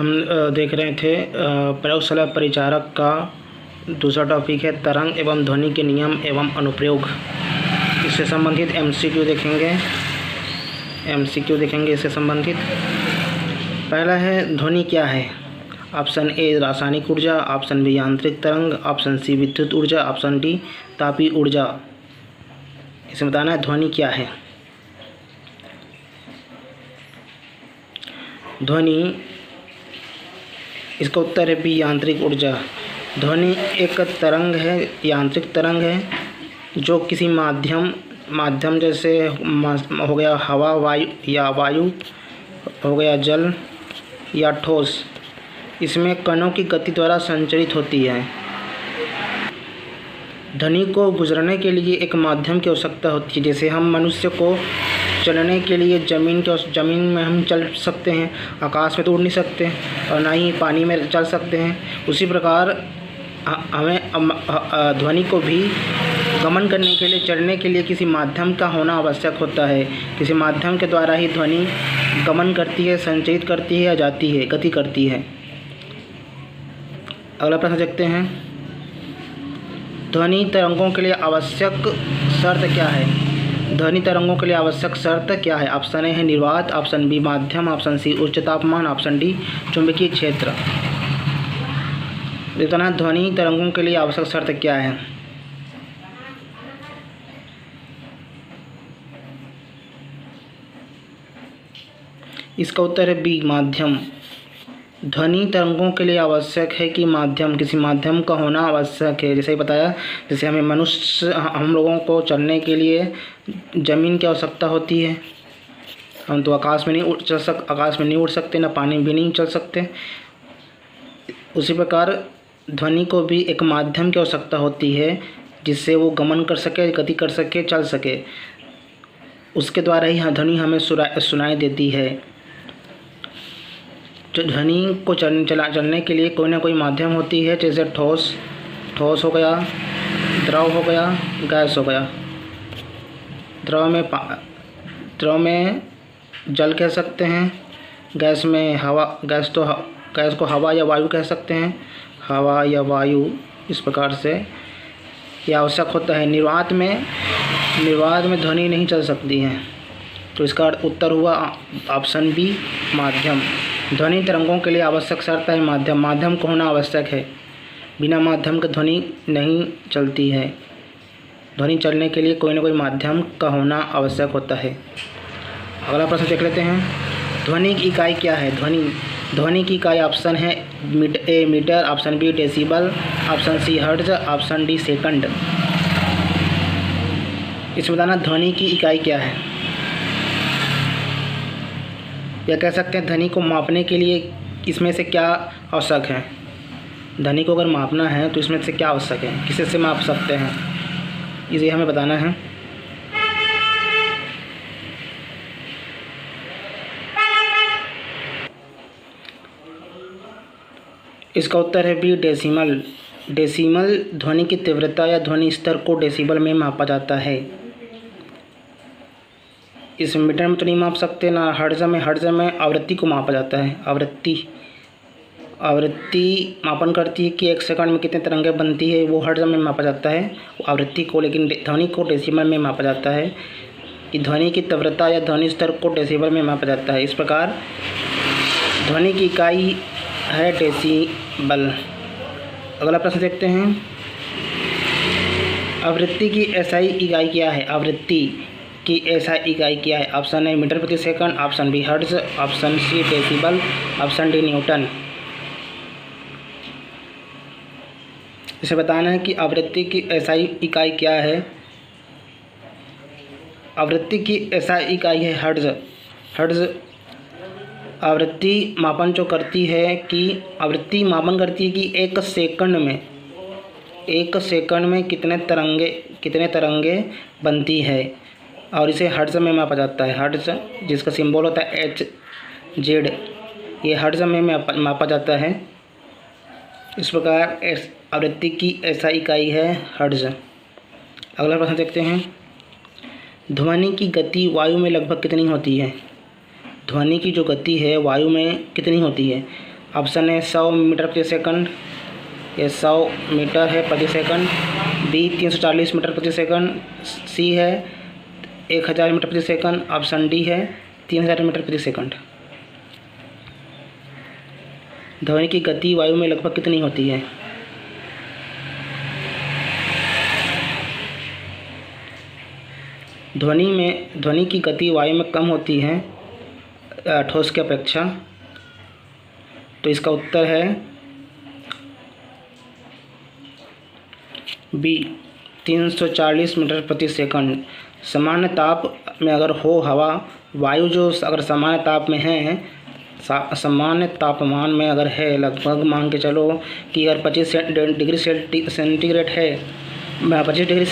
हम देख रहे थे प्रयोगशाला परिचारक का दूसरा टॉपिक है तरंग एवं ध्वनि के नियम एवं अनुप्रयोग। इससे संबंधित एमसीक्यू देखेंगे इससे संबंधित। पहला है ध्वनि क्या है। ऑप्शन ए रासायनिक ऊर्जा, ऑप्शन बी यांत्रिक तरंग, ऑप्शन सी विद्युत ऊर्जा, ऑप्शन डी तापीय ऊर्जा। इसे बताना है ध्वनि क्या है। ध्वनि, इसका उत्तर है बी यांत्रिक ऊर्जा। ध्वनि एक तरंग है, यांत्रिक तरंग है, जो किसी माध्यम जैसे हो गया हवा, वायु हो गया जल या ठोस, इसमें कणों की गति द्वारा संचरित होती है। ध्वनि को गुजरने के लिए एक माध्यम की आवश्यकता होती है। जैसे हम मनुष्य को चलने के लिए ज़मीन में हम चल सकते हैं, आकाश में तो उड़ नहीं सकते और ना ही पानी में चल सकते हैं। उसी प्रकार हमें ध्वनि को भी गमन करने के लिए, चलने के लिए किसी माध्यम का होना आवश्यक होता है। किसी माध्यम के द्वारा ही ध्वनि गमन करती है, संचरित करती है या जाती है, गति करती है। अगला प्रश्न देखते हैं। ध्वनि तरंगों के लिए आवश्यक शर्त क्या है। ध्वनि तरंगों के लिए आवश्यक शर्त क्या है। ऑप्शन ए है निर्वात, ऑप्शन बी माध्यम, ऑप्शन सी उच्च तापमान, ऑप्शन डी चुंबकीय क्षेत्र। बताना ध्वनि तरंगों के लिए आवश्यक शर्त क्या है। इसका उत्तर है बी माध्यम। ध्वनि तरंगों के लिए आवश्यक है कि किसी माध्यम का होना आवश्यक है। जैसे ही बताया, जैसे हम लोगों को चलने के लिए ज़मीन की आवश्यकता होती है। हम तो आकाश में नहीं उड़ सकते, ना पानी भी नहीं चल सकते। उसी प्रकार ध्वनि को भी एक माध्यम की आवश्यकता होती है, जिससे वो गमन कर सके, गति कर सके, चल सके। उसके द्वारा ही ध्वनि हमें सुनाई देती है। जो ध्वनि को चलने के लिए कोई ना कोई माध्यम होती है, जैसे ठोस हो गया, द्रव हो गया, गैस हो गया। द्रव में जल कह सकते हैं, गैस में हवा, गैस को हवा या वायु कह सकते हैं, हवा या वायु। इस प्रकार से यह आवश्यक होता है। निर्वात में ध्वनि नहीं चल सकती है, तो इसका उत्तर हुआ ऑप्शन बी माध्यम। ध्वनि तरंगों के लिए आवश्यक शर्त है माध्यम को होना आवश्यक है। बिना माध्यम के ध्वनि नहीं चलती है। ध्वनि चलने के लिए कोई ना कोई माध्यम का होना आवश्यक होता है। अगला प्रश्न देख लेते हैं। ध्वनि की इकाई क्या है। ध्वनि की इकाई ऑप्शन है A metre, option B decibel, option C hertz, option D second. इसमें बताना ध्वनि की इकाई क्या है। या कह सकते हैं ध्वनि को मापने के लिए इसमें से क्या आवश्यक है। ध्वनि को अगर मापना है तो इसमें से क्या आवश्यक है, किसे से माप सकते हैं, इसे हमें बताना है। इसका उत्तर है बी डेसिमल। डेसिमल ध्वनि की तीव्रता या ध्वनि स्तर को डेसिबल में मापा जाता है। इस मीटर में तो नहीं माप सकते, ना हर्ट्ज में आवृत्ति को मापा जाता है। आवृत्ति मापन करती है कि एक सेकंड में कितने तरंगें बनती है, वो हर्ट्ज में मापा जाता है आवृत्ति को। लेकिन ध्वनि को डेसिबल में मापा जाता है कि ध्वनि की तीव्रता या ध्वनि स्तर को डेसिबल में मापा जाता है। इस प्रकार ध्वनि की इकाई है डेसिबल। अगला प्रश्न देखते हैं। आवृत्ति की एसआई इकाई क्या है। आवृत्ति की एसआई इकाई क्या है। ऑप्शन ए मीटर प्रति second, option B hertz, option C decibel, option D newton. इसे बताना है कि आवृत्ति की एसआई इकाई क्या है। आवृत्ति की एसआई इकाई है हर्ट्ज। आवृत्ति मापन करती है कि एक सेकंड में कितने तरंगे बनती है, और इसे हर्ट्ज में मापा जाता है। हर्ट्ज जिसका सिंबल होता है HZ, ये हर्ट्ज में मापा जाता है। इस प्रकार आवृत्ति की ऐसा इकाई है हर्ट्ज। अगला प्रश्न देखते हैं। ध्वनि की गति वायु में लगभग कितनी होती है। ध्वनि की जो गति है वायु में कितनी होती है। ऑप्शन ए 100 मीटर प्रति सेकंड, ये 100 मीटर है प्रति सेकंड। बी 340 मीटर प्रति सेकंड। सी है 1000 मीटर प्रति सेकंड। ऑप्शन डी है 3000 मीटर प्रति सेकंड। ध्वनि की गति वायु में लगभग कितनी होती है? ध्वनि की गति वायु में कम होती है ठोस की अपेक्षा। तो इसका उत्तर है बी 340 मीटर प्रति सेकंड। सामान्य ताप में अगर हो हवा, वायु जो अगर सामान्य ताप में है, सामान्य तापमान में अगर है, लगभग मान के चलो कि अगर 25 डिग्री सेंटीग्रेड है, 25 डिग्री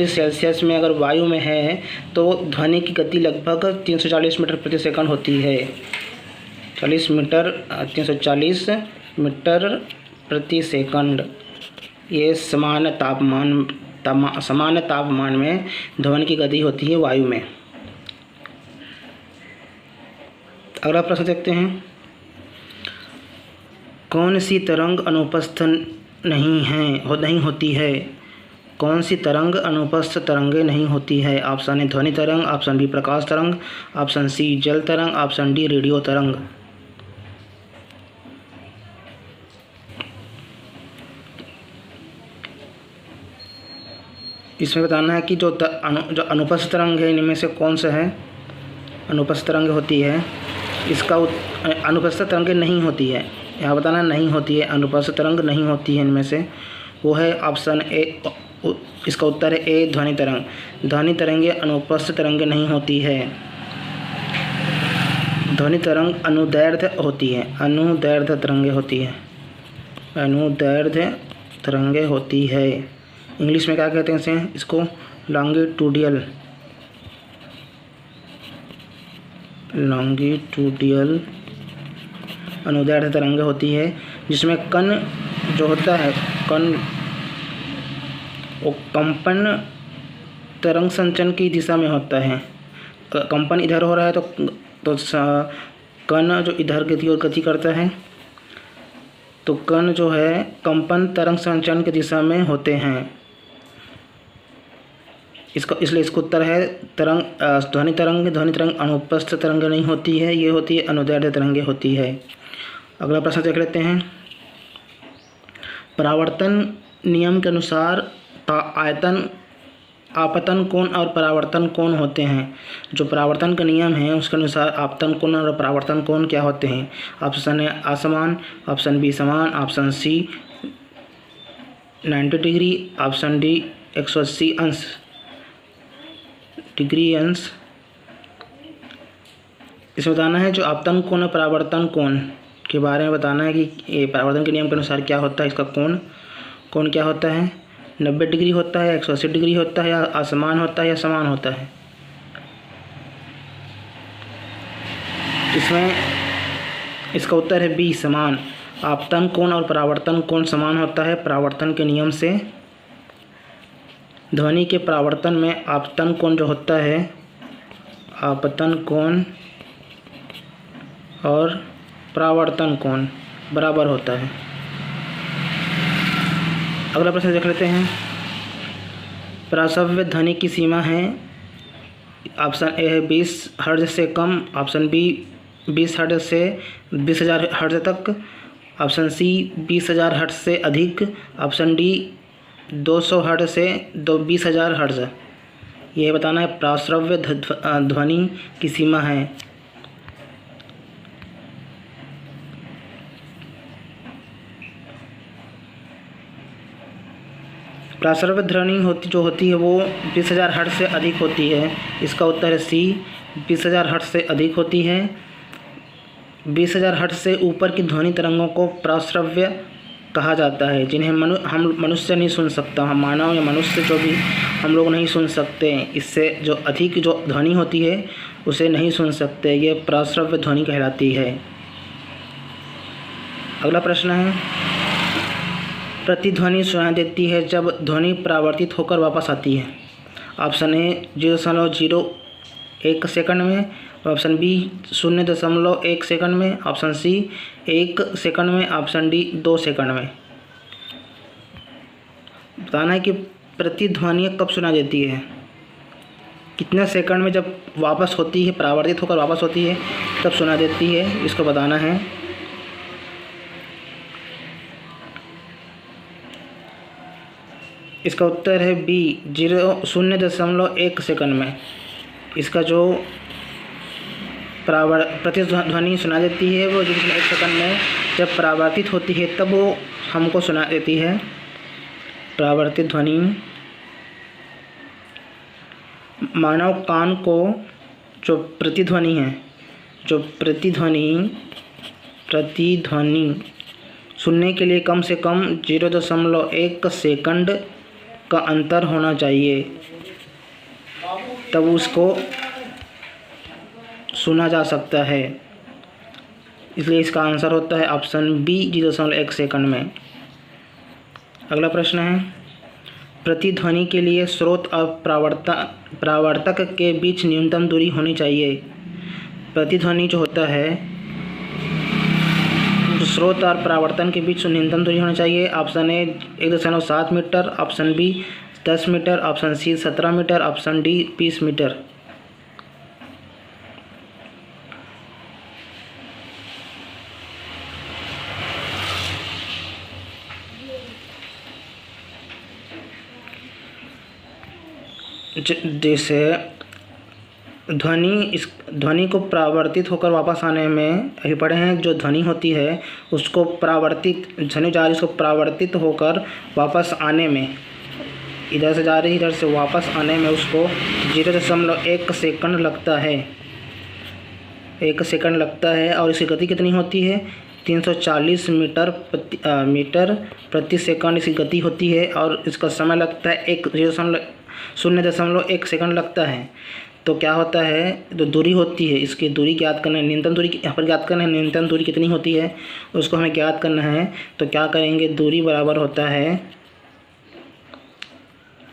सेल्सियस में अगर वायु में है, तो ध्वनि की गति लगभग 340 मीटर प्रति सेकंड होती है। 340 मीटर प्रति सेकंड, ये सामान्य तापमान में ध्वनि की गति होती है वायु में। अगला प्रश्न देखते हैं। कौन सी तरंग अनुपस्थ नहीं होती है? कौन सी तरंग अनुपस्थ तरंगे नहीं होती है? ऑप्शन ए ध्वनि तरंग, ऑप्शन बी प्रकाश तरंग, ऑप्शन सी जल तरंग, ऑप्शन डी रेडियो तरंग। इसमें बताना है कि जो अनुपस्थ तरंग है, इनमें से कौन सा है अनुपस्थ तरंग होती है। इसका अनुपस्थित तरंग नहीं होती है, यहाँ बताना नहीं होती है, अनुपस्थित तरंग नहीं होती है इनमें से। वो है ऑप्शन ए, इसका उत्तर है ए ध्वनि तरंग। ध्वनि तरंगे अनुपस्थित तरंगे नहीं होती है। ध्वनि तरंग अनुदैर्ध्य होती है, अनुदैर्ध्य तरंगे होती है, अनुदैर्ध्य तरंगे होती है। इंग्लिश में क्या कहते हैं इसे? इसको लॉन्गिट्यूडियल अनुदैर्ध्य तरंगे होती है, जिसमें कण जो होता है, कण वो कंपन तरंग संचरण की दिशा में होता है। कंपन इधर हो रहा है तो कण जो इधर गति करता है, तो कण जो है कंपन तरंग संचरण की दिशा में होते हैं। इसलिए इसका उत्तर है ध्वनि तरंग अनुपस्थ तरंग नहीं होती है, ये होती है अनुदैर्ध्य तरंगे होती है। अगला प्रश्न देख लेते हैं। परावर्तन नियम के अनुसार आपतन कोण और परावर्तन कोण होते हैं। जो परावर्तन का नियम है उसके अनुसार आपतन कोण और परावर्तन कोण क्या होते हैं? ऑप्शन ए असमान, ऑप्शन बी समान, option C 90 degree, option D 180 degree अंश। इसमें बताना है जो आपतन कोण और परावर्तन कोण के बारे में बताना है कि ये परावर्तन के नियम के अनुसार क्या होता है। इसका कोण क्या होता है? 90 डिग्री होता है, 180 डिग्री होता है, या असमान होता है, या समान होता है। इसमें इसका उत्तर है बी समान। आपतन कोण और परावर्तन कोण समान होता है परावर्तन के नियम से। ध्वनि के परावर्तन में आपतन कोण जो होता है, आपतन कोण और परावर्तन कोण बराबर होता है। अगला प्रश्न देख लेते हैं। प्रासव्य ध्वनि की सीमा है। ऑप्शन ए है 20 हर्ट्ज से कम, ऑप्शन बी 20 हर्ट्ज से 20,000 हर्ट्ज तक, ऑप्शन सी 20,000 हर्ट्ज से अधिक, ऑप्शन डी 200 हर्ट्ज से 20,000 हर्ट्ज। यह बताना है प्राश्रव्य ध्वनि की सीमा है। प्राश्रव्य ध्वनि जो होती है वो 20,000 हर्ट्ज से अधिक होती है। इसका उत्तर है सी 20,000 हर्ट्ज से अधिक होती है। 20,000 हर्ट्ज से ऊपर की ध्वनि तरंगों को प्राश्रव्य कहा जाता है, जिन्हें हम मनुष्य नहीं सुन सकता, हम मानव या मनुष्य जो भी हम लोग नहीं सुन सकते। इससे जो अधिक जो ध्वनि होती है उसे नहीं सुन सकते, ये प्राश्रव्य ध्वनि कहलाती है। अगला प्रश्न है। प्रतिध्वनि सुनाई देती है जब ध्वनि परावर्तित होकर वापस आती है। ऑप्शन ए 0.01 सेकंड में, ऑप्शन बी 0.1 सेकंड में, ऑप्शन सी 1 सेकंड में, ऑप्शन डी 2 सेकंड में। बताना है कि प्रतिध्वनि कब सुना देती है, कितने सेकंड में जब वापस होती है, परावर्तित होकर वापस होती है तब सुना देती है, इसको बताना है। इसका उत्तर है बी 0.1 सेकंड में। इसका जो प्रतिध्वनि सुना देती है वो 0.1 सेकंड में जब परावर्तित होती है तब वो हमको सुना देती है। परावर्तित ध्वनि मानव कान को जो प्रतिध्वनि है, जो प्रतिध्वनि सुनने के लिए कम से कम 0.1 सेकंड का अंतर होना चाहिए, तब उसको सुना जा सकता है। इसलिए इसका आंसर होता है ऑप्शन बी 0.1 सेकंड में। अगला प्रश्न है, प्रतिध्वनि के लिए स्रोत और परावर्तक के बीच न्यूनतम दूरी होनी चाहिए। प्रतिध्वनि जो होता है, स्रोत और परावर्तन के बीच न्यूनतम दूरी होनी चाहिए। Option A 1.7 metre, option B 10 metre, option C 17 metre, option D 20 metre. जैसे ध्वनि को परावर्तित होकर वापस आने में अभी पढ़े हैं, जो ध्वनि होती है उसको परावर्तित, ध्वनि जा रही उसको परावर्तित होकर वापस आने में, इधर से जा रही इधर से वापस आने में उसको 0.1 सेकंड लगता है, 1 सेकंड लगता है। और इसकी गति कितनी होती है, 340 मीटर प्रति सेकंड इसकी गति होती है। और इसका समय लगता है 0.1 सेकंड लगता है। तो क्या होता है, जो दूरी होती है, इसकी दूरी ज्ञात करना है, न्यूनतम दूरी यहाँ पर ज्ञात करना है, न्यूनतम दूरी कितनी होती है उसको हमें ज्ञात करना है। तो क्या करेंगे, दूरी बराबर होता है,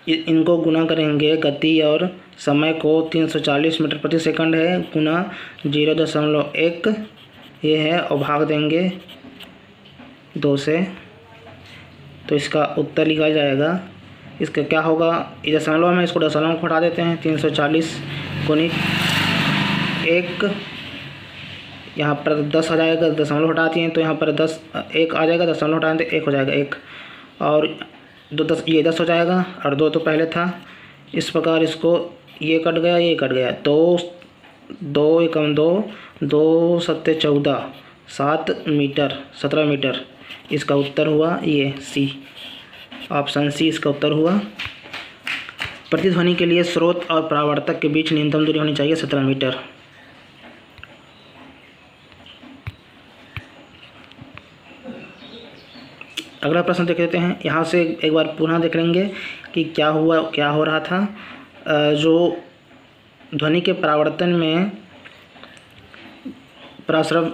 इनको गुना करेंगे, गति और समय को 340 मीटर प्रति सेकंड है गुना 0.1 ये है, और भाग देंगे 2 से, तो इसका उत्तर लिखा जाएगा। इसका क्या होगा, ये दशमलव में इसको दशमलव को हटा देते हैं, 340 गुणित 1, यहाँ पर 10 आ जाएगा, दशमलव हटाती हैं तो यहाँ पर 1 आ जाएगा, दशमलव हटाएं तो 1 हो जाएगा 1, और 10 ये 10 हो जाएगा, और 2 तो पहले था। इस प्रकार इसको ये कट गया, ये कट गया, 2 एकम 2 7 14 7 मीटर 17 मीटर। इसका उत्तर हुआ ये सी, ऑप्शन सी इसका उत्तर हुआ। प्रतिध्वनि के लिए स्रोत और परावर्तक के बीच न्यूनतम दूरी होनी चाहिए 17 मीटर। अगला प्रश्न देख लेते हैं। यहाँ से एक बार पुनः देख लेंगे कि क्या हो रहा था। जो ध्वनि के परावर्तन में पराश्रव,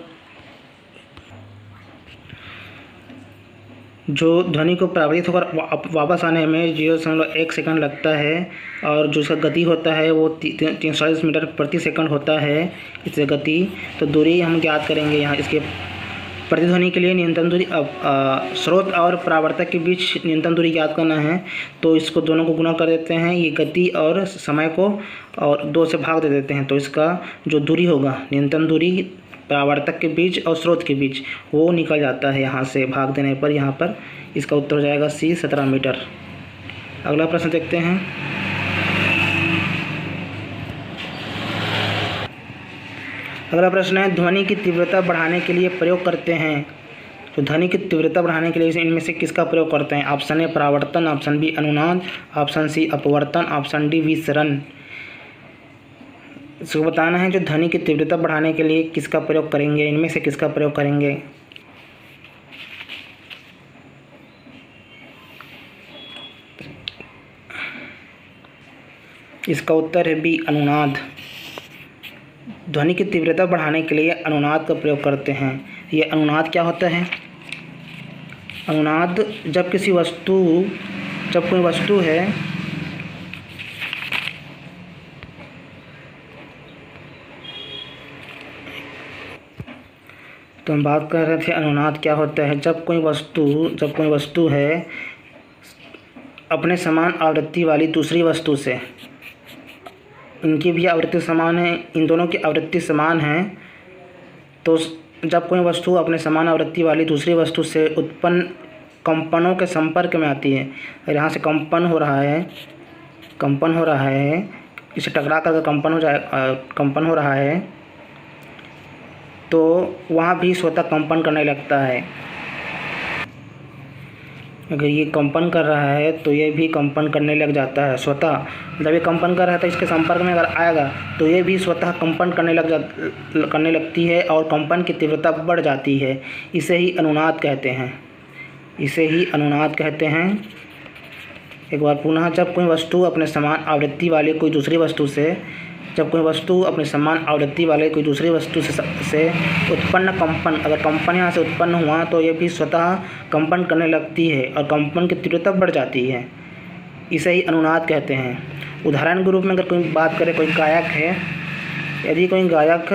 जो ध्वनि को परावर्तित होकर वापस आने में 0.1 सेकंड लगता है, और जो इसका गति होता है वो 340 मीटर प्रति सेकंड होता है इससे गति। तो दूरी हम ज्ञात करेंगे यहाँ, इसके प्रतिध्वनि के लिए न्यूनतम दूरी, अब स्रोत और परावर्तक के बीच न्यूनतम दूरी ज्ञात करना है। तो इसको दोनों को गुणा कर देते हैं, ये गति और समय को, और 2 से भाग दे देते हैं। तो इसका जो दूरी होगा, न्यूनतम दूरी परावर्तक के बीच और स्रोत के बीच, वो निकल जाता है यहाँ से भाग देने पर। यहाँ पर इसका उत्तर हो जाएगा सी 17 मीटर। अगला प्रश्न देखते हैं। अगला प्रश्न है, ध्वनि की तीव्रता बढ़ाने के लिए प्रयोग करते हैं। तो ध्वनि की तीव्रता बढ़ाने के लिए इनमें से किसका प्रयोग करते हैं। ऑप्शन ए परावर्तन, ऑप्शन बी अनुनाद, ऑप्शन सी अपवर्तन, ऑप्शन डी विसरण। इसको बताना है जो ध्वनि की तीव्रता बढ़ाने के लिए किसका प्रयोग करेंगे, इनमें से किसका प्रयोग करेंगे। इसका उत्तर है बी अनुनाद। ध्वनि की तीव्रता बढ़ाने के लिए अनुनाद का प्रयोग करते हैं। ये अनुनाद क्या होता है, अनुनाद जब कोई वस्तु है तो हम बात कर रहे थे अनुनाद क्या होता है। जब कोई वस्तु है अपने समान आवृत्ति वाली दूसरी वस्तु से, इनकी भी आवृत्ति समान है, इन दोनों की आवृत्ति समान है, तो जब कोई वस्तु अपने समान आवृत्ति वाली दूसरी वस्तु से उत्पन्न कंपनों के संपर्क में आती है, और यहाँ से कंपन हो रहा है, इसे टकरा कर कंपन हो रहा है, तो वहाँ भी स्वतः कंपन करने लगता है। अगर ये कंपन कर रहा है तो ये भी कंपन करने लग जाता है स्वतः। जब ये कंपन कर रहा है तो इसके संपर्क में अगर आएगा तो ये भी स्वतः कंपन करने लगती है और कंपन की तीव्रता बढ़ जाती है। इसे ही अनुनाद कहते हैं। एक बार पुनः, जब कोई वस्तु अपने समान आवृत्ति वाले कोई दूसरी वस्तु से उत्पन्न कंपन, अगर कंपन यहाँ से उत्पन्न हुआ तो ये भी स्वतः कंपन करने लगती है और कंपन की तीव्रता बढ़ जाती है। इसे ही अनुनाद कहते हैं। उदाहरण के रूप में अगर कोई बात करें, कोई गायक है, यदि कोई गायक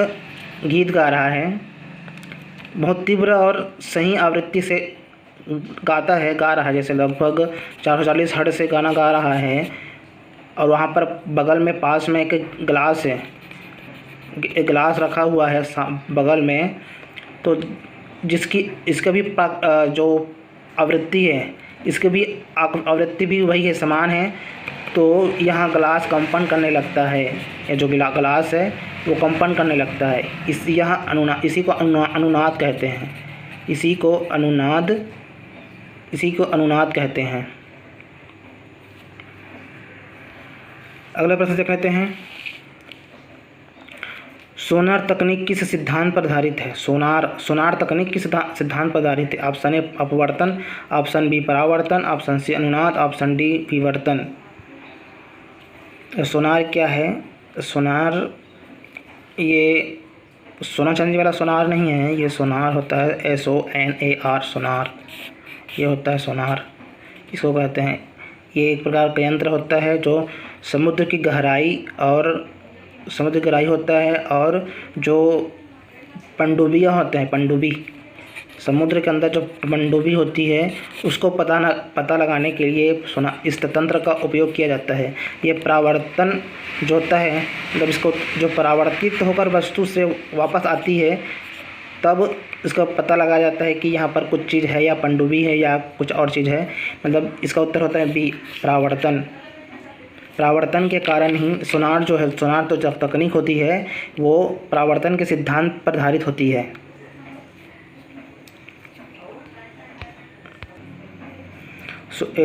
गीत गा रहा है, बहुत तीव्र और सही आवृत्ति से गा रहा है, जैसे लगभग 440 हर्ट्ज से गाना गा रहा है, और वहाँ पर बगल में पास में एक गिलास रखा हुआ है बगल में, तो इसका भी जो आवृत्ति है, इसकी भी आवृत्ति भी वही है, समान है, तो यहाँ गिलास कंपन करने लगता है। ये जो गिलास है वो कंपन करने लगता है। इसी को अनुनाद कहते हैं। इसी को अनुनाद कहते हैं। अगला प्रश्न देख लेते हैं। सोनार तकनीक किस सिद्धांत पर आधारित है? सोनार तकनीक किस सिद्धांत पर आधारित है? ऑप्शन ए अपवर्तन, ऑप्शन बी परावर्तन, ऑप्शन सी अनुनाद, ऑप्शन डी विवर्तन। सोनार क्या है? सोनार ये सोना चांदी वाला सोनार नहीं है, ये सोनार होता है SONAR, सोनार, ये होता है सोनार। इसको कहते हैं, ये एक प्रकार का यंत्र होता है जो समुद्र की गहराई होता है, और जो पनडुब्बियाँ होते हैं, समुद्र के अंदर जो पनडुब्बी होती है, उसको पता लगाने के लिए इस तंत्र का उपयोग किया जाता है। ये परावर्तन जो होता है, जब इसको जो परावर्तित होकर वस्तु से वापस आती है, तब इसका पता लगाया जाता है कि यहाँ पर कुछ चीज़ है, या पनडुब्बी है, या कुछ और चीज़ है। मतलब इसका उत्तर होता है बी, परावर्तन के कारण ही सोनार तो जब तकनीक होती है वो परावर्तन के सिद्धांत पर आधारित होती है।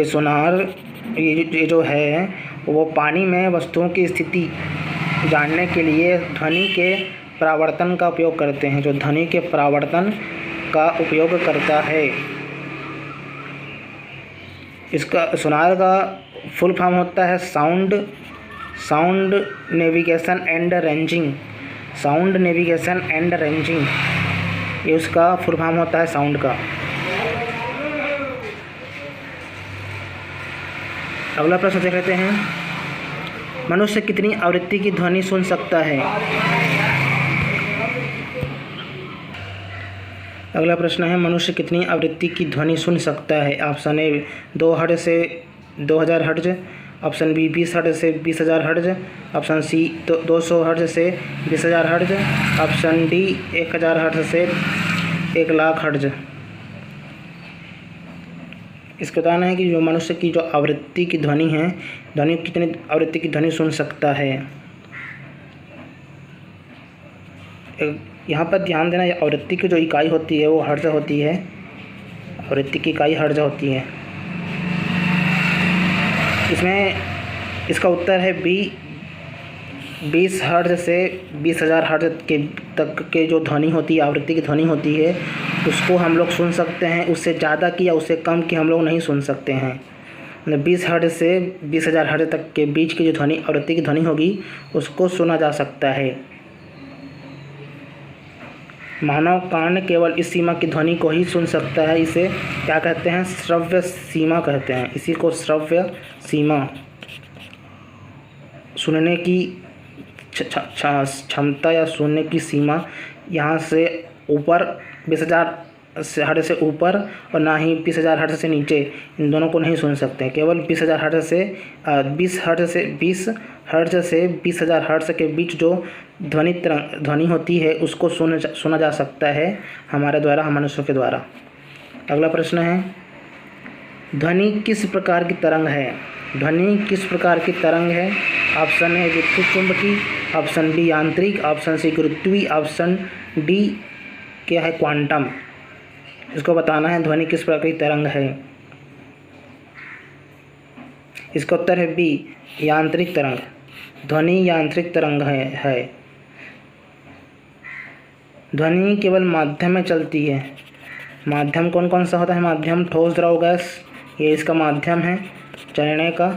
सोनार ये जो है वो पानी में वस्तुओं की स्थिति जानने के लिए ध्वनि के परावर्तन का उपयोग करते हैं, जो ध्वनि के परावर्तन का उपयोग करता है। इसका सोनार का फुल फॉर्म होता है साउंड नेविगेशन एंड रेंजिंग। ये उसका फुल फॉर्म होता है साउंड का। अगला प्रश्न देख लेते हैं। मनुष्य कितनी आवृत्ति की ध्वनि सुन सकता है? अगला प्रश्न है, मनुष्य कितनी आवृत्ति की ध्वनि सुन सकता है? ऑप्शन ए 2 हर्ट्ज से 2000 हर्ट्ज, ऑप्शन बी 20 हर्ट्ज से 20,000 हर्ट्ज, ऑप्शन सी 200 हर्ट्ज से 20,000 हर्ट्ज, ऑप्शन डी 1000 हर्ट्ज से 1,00,000 हर्ट्ज। इसको बताना है कि जो मनुष्य की जो आवृत्ति की ध्वनि है, कितनी आवृत्ति की ध्वनि सुन सकता है। यहाँ पर ध्यान देना, आवृत्ति की जो इकाई होती है वो हर्ट्ज होती है। आवृत्ति की इकाई हर्ट्ज होती है। इसमें इसका उत्तर है बी, 20 हर्ट्ज से 20,000 हर्ट्ज के तक के जो ध्वनि होती है, आवृत्ति की ध्वनि होती है, उसको हम लोग सुन सकते हैं। उससे ज़्यादा की या उससे कम की हम लोग नहीं सुन सकते हैं। मतलब 20 हर्ट्ज से 20,000 हर्ट्ज तक के बीच की जो ध्वनि, आवृत्ति की ध्वनि होगी, उसको सुना जा सकता है। मानव कान केवल इस सीमा की ध्वनि को ही सुन सकता है। इसे क्या कहते हैं? श्रव्य सीमा कहते हैं। इसी को श्रव्य सीमा, सुनने की क्षमता या सुनने की सीमा, यहाँ से ऊपर 20,000 हर्ट्ज से ऊपर और ना ही 20,000 हर्ट्ज से नीचे, इन दोनों को नहीं सुन सकते। केवल 20,000 हर्ट्ज से 20 हर्ट्ज से 20,000 हर्ट्ज के बीच जो ध्वनि होती है उसको सुना जा सकता है हमारे द्वारा, हम मनुष्यों के द्वारा। अगला प्रश्न है, ध्वनि किस प्रकार की तरंग है? ध्वनि किस प्रकार की तरंग है? ऑप्शन ए विद्युत चुंबकीय, ऑप्शन बी यांत्रिक, ऑप्शन सी गुरुत्वीय, ऑप्शन डी क्या है क्वांटम। इसको बताना है ध्वनि किस प्रकार की तरंग है। इसका उत्तर है बी यांत्रिक तरंग। ध्वनि यांत्रिक तरंग है। ध्वनि केवल माध्यम में चलती है। माध्यम कौन कौन सा होता है? माध्यम ठोस, द्रव, गैस, ये इसका माध्यम है चलने का।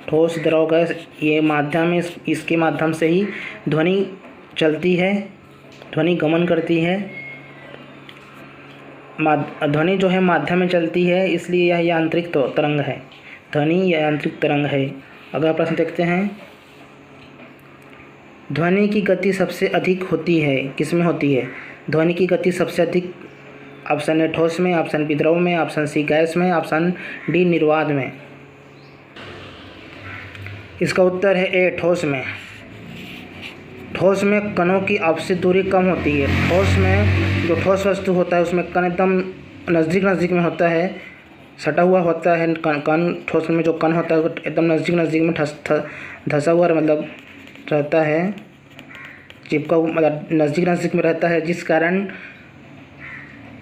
ठोस, द्रव, गैस ये माध्यम है, इसके माध्यम से ही ध्वनि चलती है, ध्वनि गमन करती है। ध्वनि जो है माध्यम में चलती है, इसलिए यह यांत्रिक तरंग है। ध्वनि यांत्रिक तरंग है। अगला प्रश्न देखते हैं, ध्वनि की गति सबसे अधिक होती है किसमें होती है? ध्वनि की गति सबसे अधिक ऑप्शन ए ठोस में, ऑप्शन बी द्रव में, ऑप्शन सी गैस में, ऑप्शन डी निर्वात में। इसका उत्तर है ए ठोस में। ठोस में कणों की आपसी दूरी कम होती है। ठोस में जो ठोस वस्तु होता है उसमें कण एकदम नज़दीक में होता है, सटा हुआ होता है कण। ठोस में जो कण होता है वो एकदम नज़दीक में धंसा हुआ मतलब रहता है, चिपका मतलब नज़दीक में रहता है, जिस कारण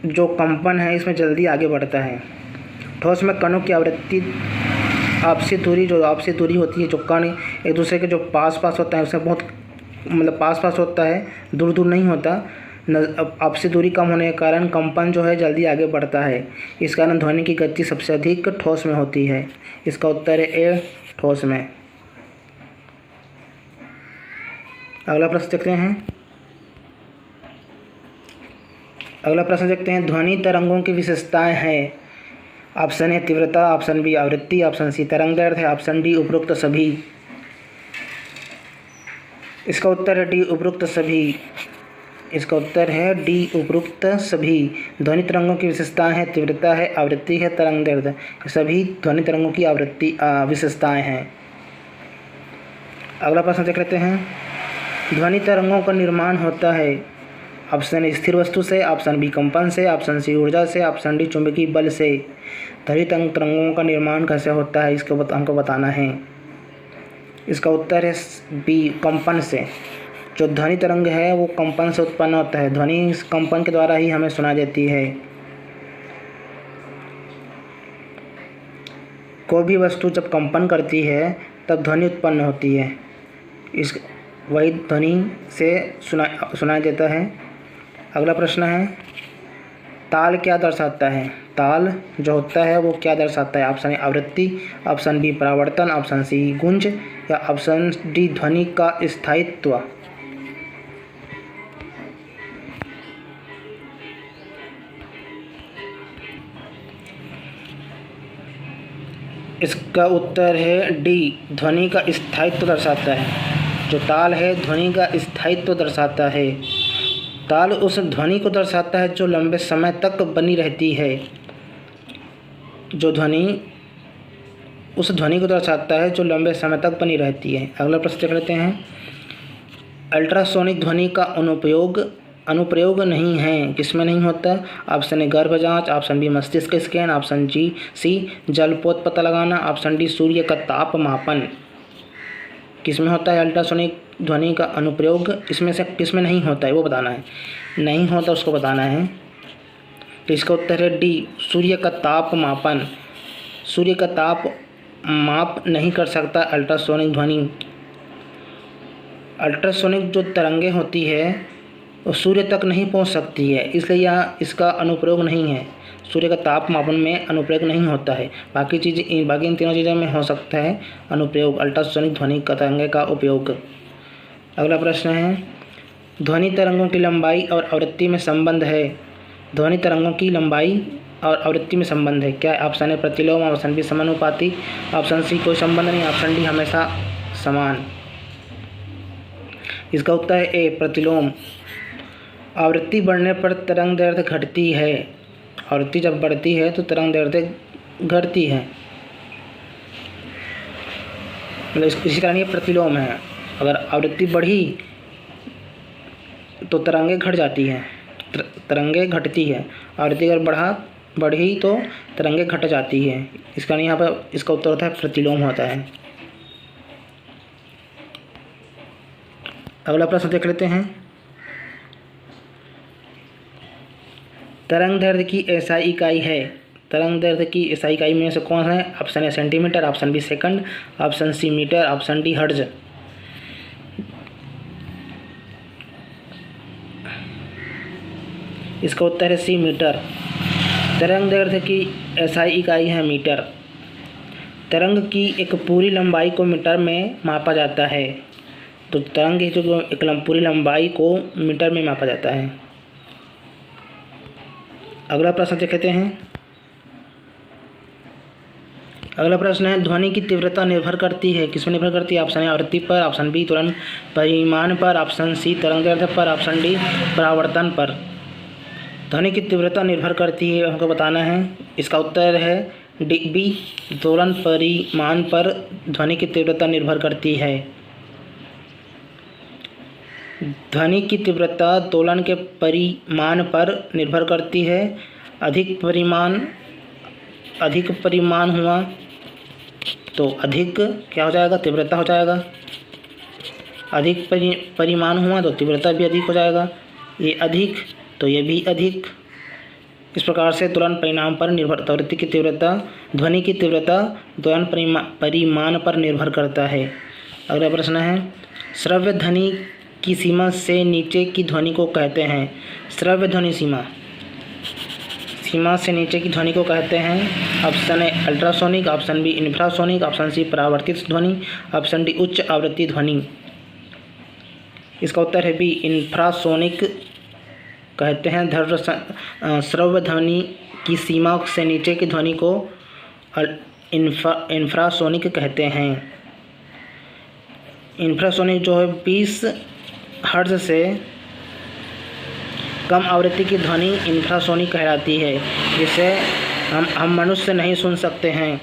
जो कंपन है इसमें जल्दी आगे बढ़ता है। ठोस में कणों की आवृत्ति आपसी दूरी होती है, जो कण एक दूसरे के जो पास होता है उसमें बहुत मतलब पास होता है, दूर नहीं होता। आपसी दूरी कम होने के कारण कंपन जो है जल्दी आगे बढ़ता है। इस कारण ध्वनि की गति सबसे अधिक ठोस में होती है। इसका उत्तर है ए ठोस में। अगला प्रश्न देखते हैं। ध्वनि तरंगों की विशेषताएं हैं। ऑप्शन ए तीव्रता, ऑप्शन बी आवृत्ति, ऑप्शन सी तरंगदैर्घ्य है, ऑप्शन डी उपरोक्त सभी। इसका उत्तर है डी उपरोक्त सभी। इसका उत्तर है डी उपरोक्त सभी। ध्वनि तरंगों की विशेषताएं हैं, तीव्रता है, आवृत्ति है, तरंगदैर्घ्य, सभी ध्वनि तरंगों की विशेषताएं हैं। अगला प्रश्न देख लेते हैं, ध्वनि तरंगों का निर्माण होता है। ऑप्शन ए स्थिर वस्तु से, ऑप्शन बी कंपन से, ऑप्शन सी ऊर्जा से, ऑप्शन डी चुंबकीय बल से। ध्वनि तरंगों का निर्माण कैसे होता है इसको हमको बताना है। इसका उत्तर है बी कंपन से। जो ध्वनि तरंग है वो कंपन से उत्पन्न होता है। ध्वनि इस कंपन के द्वारा ही हमें सुनाई देती है। कोई भी वस्तु जब कंपन करती है तब ध्वनि उत्पन्न होती है, वही ध्वनि से सुनाई देता है। अगला प्रश्न है, ताल क्या दर्शाता है? ताल जो होता है वो क्या दर्शाता है? ऑप्शन ए आवृत्ति, ऑप्शन बी परावर्तन, ऑप्शन सी गुंज या ऑप्शन डी ध्वनि का स्थायित्व। इसका उत्तर है डी ध्वनि का स्थायित्व दर्शाता है। जो ताल है ध्वनि का स्थायित्व दर्शाता है। ताल उस ध्वनि को दर्शाता है जो लंबे समय तक बनी रहती है। जो ध्वनि उस ध्वनि को दर्शाता है जो लंबे समय तक बनी रहती है। अगला प्रश्न देख लेते हैं, अल्ट्रासोनिक ध्वनि का अनुप्रयोग नहीं है, किसमें नहीं होता? ऑप्शन ए गर्भ जांच, ऑप्शन बी मस्तिष्क स्कैन, ऑप्शन सी जलपोत पता लगाना, ऑप्शन डी सूर्य का ताप मापन। किसमें होता है अल्ट्रासोनिक ध्वनि का अनुप्रयोग? इसमें से किसमें नहीं होता है वो बताना है। नहीं होता उसको बताना है। तो इसका उत्तर है डी सूर्य का ताप मापन। सूर्य का ताप माप नहीं कर सकता अल्ट्रासोनिक ध्वनि। अल्ट्रासोनिक जो तरंगें होती है वो सूर्य तक नहीं पहुंच सकती है, इसलिए यह इसका अनुप्रयोग नहीं है। सूर्य का ताप मापन में अनुप्रयोग नहीं होता है। बाकी इन तीनों चीज़ों में हो सकता है अनुप्रयोग, अल्ट्रासोनिक ध्वनि तरंगे का उपयोग। अगला प्रश्न है, ध्वनि तरंगों की लंबाई और आवृत्ति में संबंध है। ध्वनि तरंगों की लंबाई और आवृत्ति में संबंध है। क्या ऑप्शन है प्रतिलोम, ऑप्शन बी समानुपाती, ऑप्शन सी कोई संबंध नहीं, ऑप्शन डी हमेशा समान। इसका उत्तर है ए प्रतिलोम। आवृत्ति बढ़ने पर तरंग दैर्ध्य घटती है। आवृत्ति जब बढ़ती है तो तरंग दैर्ध्य घटती है, मतलब इसी कारण ये प्रतिलोम है। अगर आवृत्ति बढ़ी तो तरंगे घट जाती हैं, तरंगे घटती है। आवृत्ति अगर बढ़ी तो तरंगे घट जाती है। इस कारण यहाँ पर इसका उत्तर होता है प्रतिलोम होता है। अगला प्रश्न देख लेते हैं। तरंग दैर्ध्य की SI इकाई है। तरंग दैर्ध्य की SI इकाई में से कौन है? Option A centimetre, option B second, option C metre, option D hertz. इसका उत्तर है सी मीटर। तरंग दैर्ध्य की SI इकाई है मीटर। तरंग की एक पूरी लंबाई को मीटर में मापा जाता है। तो तरंग की जो एक पूरी लंबाई को मीटर में मापा जाता है। अगला प्रश्न देखते हैं। अगला प्रश्न है, ध्वनि की तीव्रता निर्भर करती है, किसमें निर्भर करती है? ऑप्शन ए आवृत्ति पर, ऑप्शन बी त्वरण परिमाण पर, ऑप्शन सी तरंग दैर्ध्य पर, ऑप्शन डी परावर्तन पर। ध्वनि की तीव्रता निर्भर करती है, हमको बताना है। इसका उत्तर है डी बी, दोलन परिमाण पर ध्वनि की तीव्रता निर्भर करती है। ध्वनि की तीव्रता दोलन के परिमाण पर निर्भर करती है। अधिक परिमाण हुआ तो अधिक क्या हो जाएगा? तीव्रता हो जाएगा। अधिक परिमाण हुआ तो तीव्रता भी अधिक हो जाएगा। ये अधिक तो ये भी अधिक। इस प्रकार से दोलन परिमाण पर निर्भर, आवृत्ति की तीव्रता, ध्वनि की तीव्रता दोलन परिमाण पर निर्भर करता है। अगला प्रश्न है, श्रव्य ध्वनि की सीमा से नीचे की ध्वनि को कहते हैं। श्रव्य ध्वनि सीमा से नीचे की ध्वनि को कहते हैं। Option A ultrasonic, option B infrasonic, option C परावर्तित ध्वनि, ऑप्शन डी उच्च आवृत्ति ध्वनि। इसका उत्तर है बी, इंफ्रासोनिक कहते हैं। श्रव्य ध्वनि की सीमा से नीचे की ध्वनि को इंफ्रासोनिक कहते हैं। इंफ्रासोनिक जो है 20 हर्ट्ज से कम आवृत्ति की ध्वनि इंफ्रासोनिक कहलाती है, जिसे हम मनुष्य नहीं सुन सकते हैं।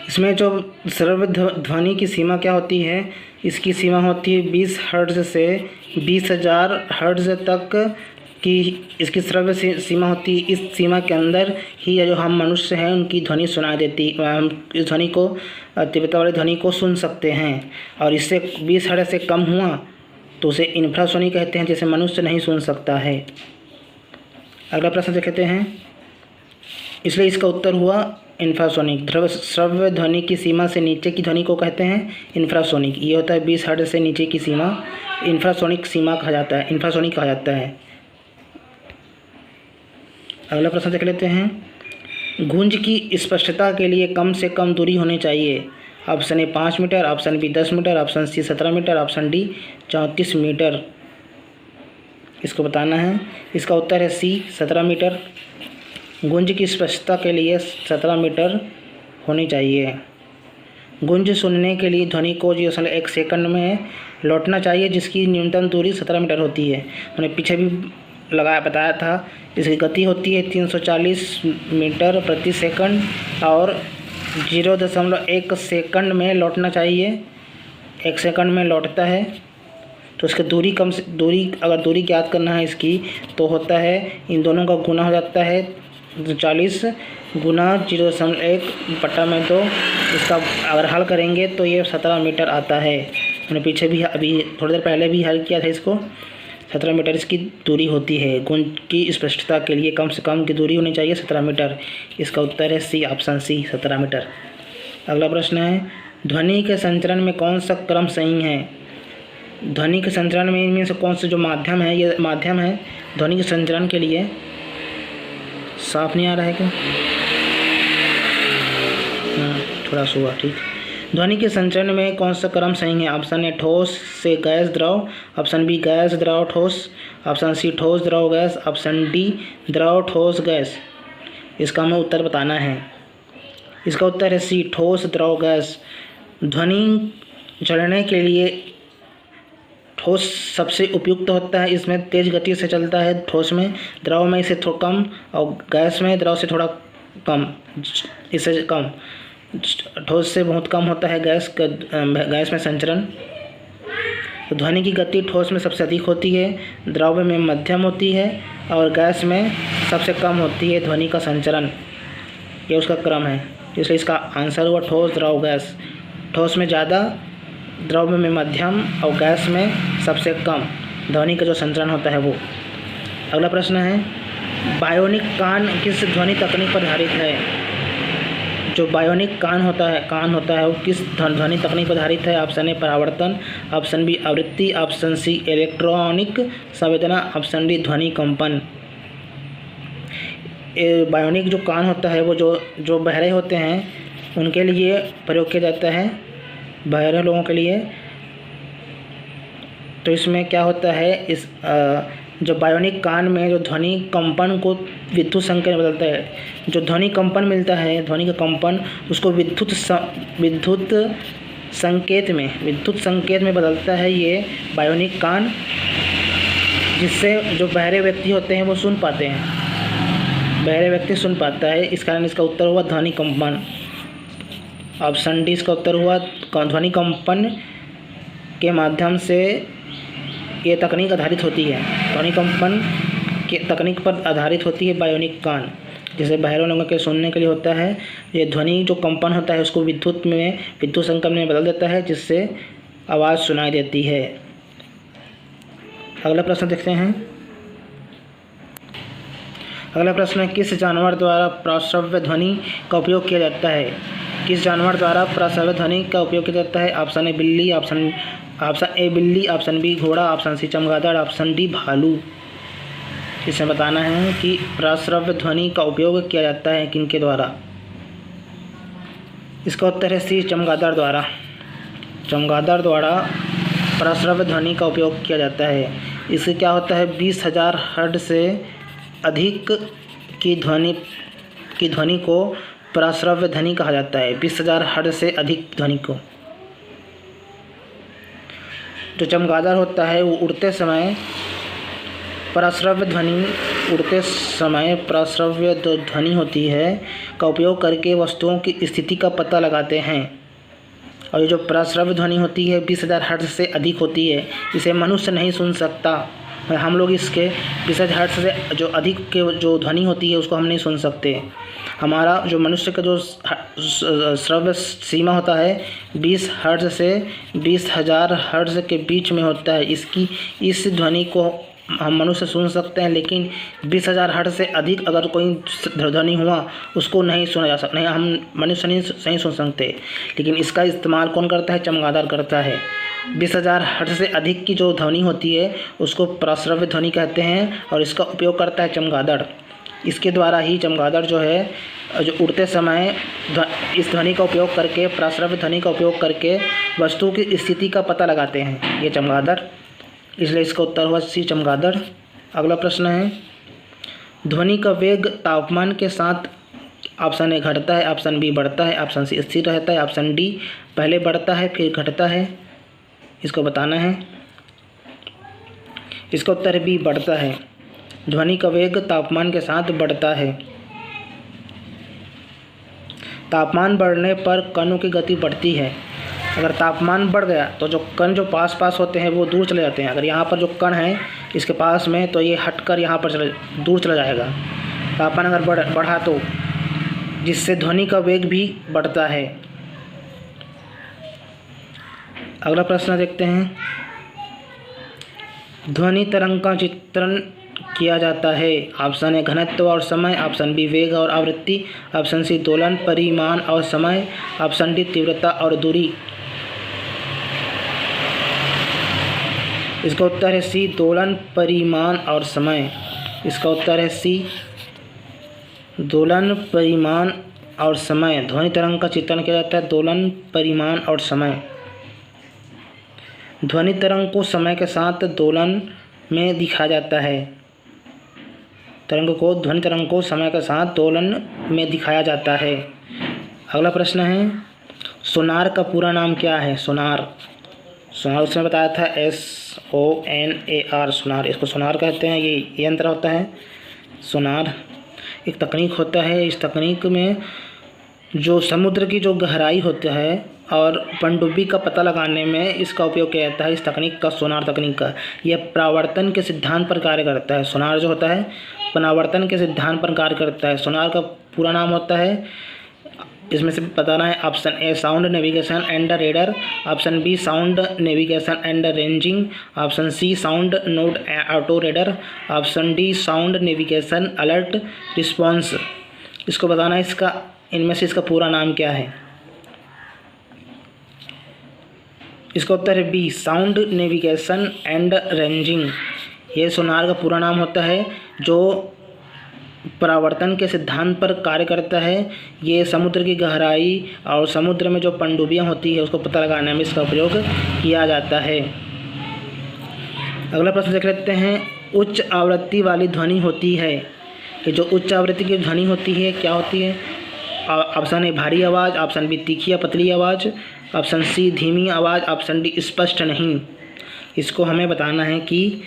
इसमें जो श्रव्य ध्वनि की सीमा क्या होती है? इसकी सीमा होती है 20 हर्ट्ज से 20,000 हर्ट्ज तक की इसकी श्रव्य सीमा होती है। इस सीमा के अंदर ही जो हम मनुष्य हैं उनकी ध्वनि सुनाई देती, हम इस ध्वनि को, तीव्रता वाली ध्वनि को सुन सकते हैं। और इससे 20 हर्ट्ज से कम हुआ तो उसे इंफ्रासोनिक कहते हैं, जिसे मनुष्य नहीं सुन सकता है। अगला प्रश्न देखते हैं। इसलिए इसका उत्तर हुआ इंफ्रासोनिक। श्रव्य ध्वनि की सीमा से नीचे की ध्वनि को कहते हैं इंफ्रासोनिक। ये होता है 20 हर्ट्ज से नीचे की सीमा इंफ्रासोनिक सीमा कहा जाता है, इंफ्रासोनिक कहा जाता है। अगला प्रश्न देख लेते हैं। गूंज की स्पष्टता के लिए कम से कम दूरी होनी चाहिए। Option A 5 metre, option B 10 metre, option C 17 metre, option D 34 metre. इसको बताना है। इसका उत्तर है सी 17 मीटर। गूंज की स्पष्टता के लिए 17 मीटर होनी चाहिए। गूंज सुनने के लिए ध्वनि को 1 सेकंड में लौटना चाहिए, जिसकी न्यूनतम दूरी 17 मीटर होती है। मैंने पीछे भी बताया था। इसकी गति होती है 340 मीटर प्रति सेकंड और 0.1 सेकंड में लौटना चाहिए। 1 सेकंड में लौटता है तो इसकी दूरी अगर दूरी ज्ञात करना है इसकी, तो होता है इन दोनों का गुना हो जाता है 40 गुना 0.1/2। इसका अगर हल करेंगे तो ये 17 मीटर आता है। मैंने पीछे भी अभी थोड़ी देर पहले भी हल किया था इसको। 17 मीटर इसकी दूरी होती है। गूंज की स्पष्टता के लिए कम से कम की दूरी होनी चाहिए 17 मीटर। इसका उत्तर है सी, ऑप्शन सी 17 मीटर। अगला प्रश्न है, ध्वनि के संचरण में कौन सा क्रम सही है? ध्वनि के संचरण में इनमें से कौन सा जो माध्यम है, ये माध्यम है ध्वनि के संचरण के लिए। साफ नहीं आ रहा है क्या? हाँ, थोड़ा सा हुआ, ठीक। ध्वनि के संचरण में कौन सा क्रम सही है? ऑप्शन ए ठोस से गैस द्रव, ऑप्शन बी गैस द्रव ठोस, ऑप्शन सी ठोस द्रव गैस, ऑप्शन डी द्रव ठोस गैस। इसका हमें उत्तर बताना है। इसका उत्तर है सी, ठोस द्रव गैस। ध्वनि जलने के लिए ठोस सबसे उपयुक्त होता है। इसमें तेज़ गति से चलता है ठोस में, द्रव में इसे थोड़ा कम, और गैस में द्रव से थोड़ा कम, इससे कम। ठोस से बहुत कम होता है गैस में संचरण। तो ध्वनि की गति ठोस में सबसे अधिक होती है, द्रव में मध्यम होती है, और गैस में सबसे कम होती है ध्वनि का संचरण। ये उसका क्रम है। इसलिए इसका आंसर हुआ ठोस, द्रव, गैस। ठोस में ज़्यादा, द्रव में मध्यम, और गैस में सबसे कम ध्वनि का जो संचरण होता है वो। अगला प्रश्न है, बायोनिक कान किस ध्वनि तकनीक पर आधारित है? जो बायोनिक कान होता है वो किस ध्वनि तकनीक पर आधारित है? ऑप्शन ए परावर्तन, ऑप्शन बी आवृत्ति, ऑप्शन सी इलेक्ट्रॉनिक संवेदना, ऑप्शन डी ध्वनि कंपन। बायोनिक जो कान होता है वो जो बहरे होते हैं उनके लिए प्रयोग किया जाता है, बहरे लोगों के लिए। तो इसमें क्या होता है, इस जो बायोनिक कान में जो ध्वनि कंपन को विद्युत संकेत में बदलता है, जो ध्वनि कंपन मिलता है, ध्वनि का कंपन, उसको विद्युत संकेत में बदलता है ये बायोनिक कान, जिससे जो बहरे व्यक्ति होते हैं वो सुन पाते हैं, बहरे व्यक्ति सुन पाता है। इस कारण इसका उत्तर हुआ ध्वनि कंपन। ऑप्शन डी इसका उत्तर हुआ। ध्वनि कंपन के माध्यम से ये तकनीक आधारित होती है, ध्वनि कंपन के तकनीक पर आधारित होती है बायोनिक कान, जैसे बहरे लोगों के सुनने के लिए होता है। ये ध्वनि जो कंपन होता है उसको विद्युत संकेत में बदल देता है, जिससे आवाज़ सुनाई देती है। अगला प्रश्न देखते हैं। अगला प्रश्न है, किस जानवर द्वारा प्रश्रव्य ध्वनि का उपयोग किया जाता है? किस जानवर द्वारा प्रश्रव्य ध्वनि का उपयोग किया जाता है? ऑप्शन ए बिल्ली, ऑप्शन ए बिल्ली, ऑप्शन बी घोड़ा, ऑप्शन सी चमगादड़, ऑप्शन डी भालू। इसमें बताना है कि प्रश्रव्य ध्वनि का उपयोग किया जाता है किनके द्वारा। इसका उत्तर है सी चमगादड़ द्वारा। चमगादड़ द्वारा प्रश्रव्य ध्वनि का उपयोग किया जाता है। इससे क्या होता है, 20,000 हर्ट्ज से अधिक की ध्वनि को प्रश्रव्य ध्वनि कहा जाता है। 20,000 हर्ट्ज से अधिक ध्वनि को। जो चमगादड़ होता है वो उड़ते समय प्रश्रव्य ध्वनि होती है का उपयोग करके वस्तुओं की स्थिति का पता लगाते हैं। और ये जो प्रश्रव्य ध्वनि होती है 20,000 हर्ट्ज से अधिक होती है, इसे मनुष्य नहीं सुन सकता। हम लोग इसके 20,000 हर्ट्ज से जो अधिक के जो ध्वनि होती है उसको हम नहीं सुन सकते। हमारा जो मनुष्य का जो श्रव्य सीमा होता है 20 हर्ट्ज से 20,000 हर्ट्ज के बीच में होता है। इस ध्वनि को हम मनुष्य सुन सकते हैं, लेकिन 20,000 हर्ट्ज से अधिक अगर कोई ध्वनि हुआ उसको नहीं सुना जा सकता, नहीं, हम मनुष्य नहीं सुन सकते। लेकिन इसका इस्तेमाल कौन करता है? चमगादड़ करता है। 20,000 हर्ट्ज से अधिक की जो ध्वनि होती है उसको प्रश्रव्य ध्वनि कहते हैं, और इसका उपयोग करता है चमगादड़। इसके द्वारा ही चमगादड़ जो है जो उड़ते समय इस ध्वनि का उपयोग करके, प्रश्रव्य ध्वनि का उपयोग करके वस्तु की स्थिति का पता लगाते हैं, ये चमगादड़। इसलिए इसका उत्तर हुआ सी चमगादड़। अगला प्रश्न है, ध्वनि का वेग तापमान के साथ ऑप्शन ए घटता है, ऑप्शन बी बढ़ता है, ऑप्शन सी स्थिर रहता है, ऑप्शन डी पहले बढ़ता है फिर घटता है। इसको बताना है। इसका उत्तर है बी बढ़ता है। ध्वनि का वेग तापमान के साथ बढ़ता है। तापमान बढ़ने पर कणों की गति बढ़ती है। अगर तापमान बढ़ गया तो जो कण जो पास होते हैं वो दूर चले जाते हैं। अगर यहाँ पर जो कण है इसके पास में, तो ये हटकर यहाँ पर दूर चला जाएगा। तापमान अगर बढ़ा तो, जिससे ध्वनि का वेग भी बढ़ता है। अगला प्रश्न देखते हैं, ध्वनि तरंग का चित्रण किया जाता है। ऑप्शन ए घनत्व और समय, ऑप्शन बी वेग और आवृत्ति, ऑप्शन सी दोलन, परिमाण और समय, ऑप्शन डी तीव्रता और दूरी। इसका उत्तर है सी दोलन, परिमाण और समय। इसका उत्तर है सी दोलन, परिमाण और समय। ध्वनि तरंग का चित्रण किया जाता है दोलन, परिमाण और समय। ध्वनि तरंग को समय के साथ दोलन में दिखाया जाता है। ध्वनि तरंग को समय के साथ दोलन में दिखाया जाता है। अगला प्रश्न है, सोनार का पूरा नाम क्या है? सोनार उसमें बताया था SONAR, सोनार। इसको सोनार कहते हैं। ये यंत्र होता है सोनार। एक तकनीक होता है, इस तकनीक में जो समुद्र की जो गहराई होता है और पनडुब्बी का पता लगाने में इसका उपयोग किया जाता है। इस तकनीक का, सोनार तकनीक का, यह परावर्तन के सिद्धांत पर कार्य करता है। सोनार जो होता है परावर्तन के सिद्धांत पर कार्य करता है। सोनार का पूरा नाम होता है, इसमें से बताना है, option A sound navigation and radar, option B sound navigation and ranging, option C sound node auto radar, option D sound navigation alert response. इसको बताना है इसका, इनमें से इसका पूरा नाम क्या है? इसका उत्तर है B sound navigation and ranging. ये सोनार का पूरा नाम होता है जो परावर्तन के सिद्धांत पर कार्य करता है। ये समुद्र की गहराई और समुद्र में जो पनडुब्बियाँ होती है उसको पता लगाने में इसका उपयोग किया जाता है। अगला प्रश्न देख लेते हैं। उच्च आवृत्ति वाली ध्वनि होती है, कि जो उच्च आवृत्ति की ध्वनि होती है क्या होती है? ऑप्शन ए भारी आवाज़, ऑप्शन बी तीखी या पतली आवाज़, ऑप्शन सी धीमी आवाज़, ऑप्शन डी स्पष्ट नहीं। इसको हमें बताना है कि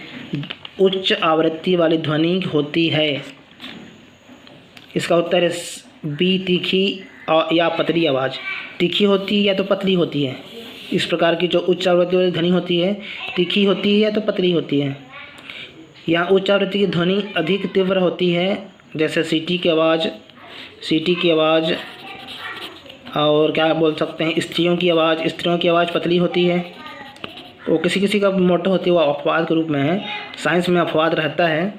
उच्च आवृत्ति वाली ध्वनि होती है। इसका उत्तर है बी तीखी या पतली आवाज़। तीखी होती है या तो पतली होती है। इस प्रकार की जो उच्च आवृत्ति वाली ध्वनि होती है तीखी होती है या तो पतली होती है। यहाँ उच्च आवृत्ति की ध्वनि अधिक तीव्र होती है, जैसे सीटी की आवाज़ और क्या बोल सकते हैं, स्त्रियों की आवाज़ पतली होती है। वो किसी का मोटा होती है, वो अपवाद के रूप में है। साइंस में अपवाद रहता है,